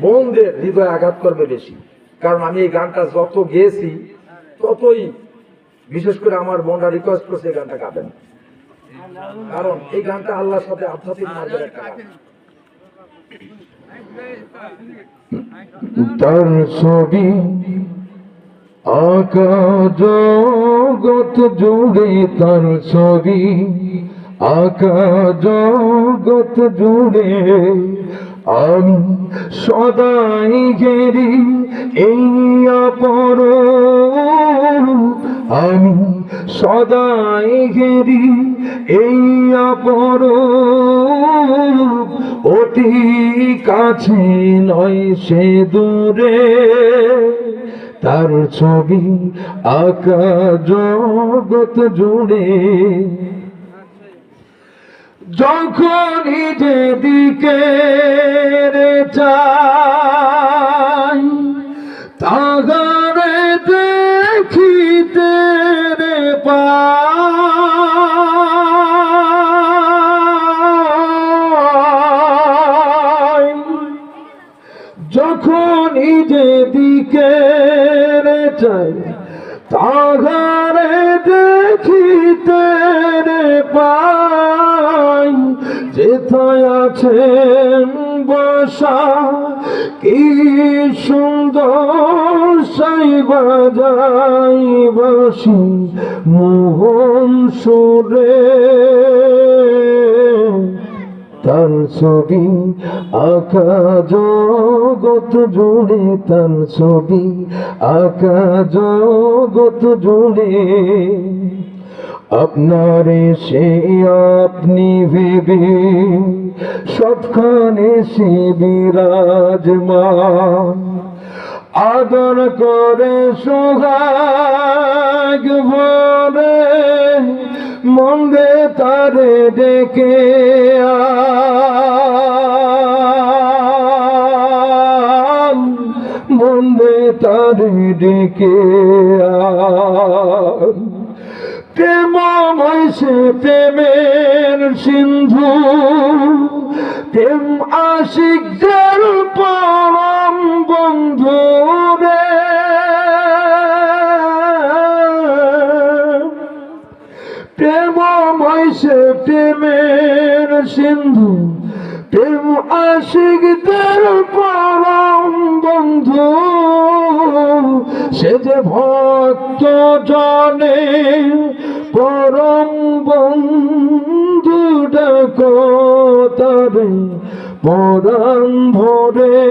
বোনদের হৃদয়ে আঘাত করবে বেশি। কারণ আমি এই গানটা যত গেয়েছি ততই, বিশেষ করে আমার বোনরা রিকোয়েস্ট করছে এই গানটা গাবেন, কারণ এই গানটা আল্লাহর সাথে আধ্যাত্মিক মার্গের একটা গান। তার ছবি আঁকা জগৎ জুড়ে, তার ছবি আঁকা জগৎ জুড়ে, আমি সদাই ঘেরি এই অপরূপ, আমি সদাই ঘেরি এই অপরূপ, অতি কাছে নয় সে দূরে, তার ছবি আঁকা জগৎ জুড়ে। যখনই যেদিকে চাই তাহারে দেখিতে পাই, যখনই যেদিকে চাই তাহারে দেখিতে পাই, যেথায় আছেন বসা কি সুন্দর সাই বাজাই বাঁশি মোহন সুরে, তার ছবি আঁকা জগৎ জুড়ে, তার ছবি আঁকা জগৎ জুড়ে। আপনারে সে আপনি ভেবে সবখানে সে বিরাজমান, আদর করে সোহাগ ভরে মন্দে তারে ডেকে মন্দে তারে ডেকে প্রেমময় সে প্রেমের সিন্ধু, প্রেম আশিকদের পরম বন্ধু রে, প্রেমময় সে প্রেমের সিন্ধু, প্রেম আশিকদের পরম বন্ধু, সে যে ভক্ত জনে পরম বন্ধু ডাকো তারে পরাণ ভরে।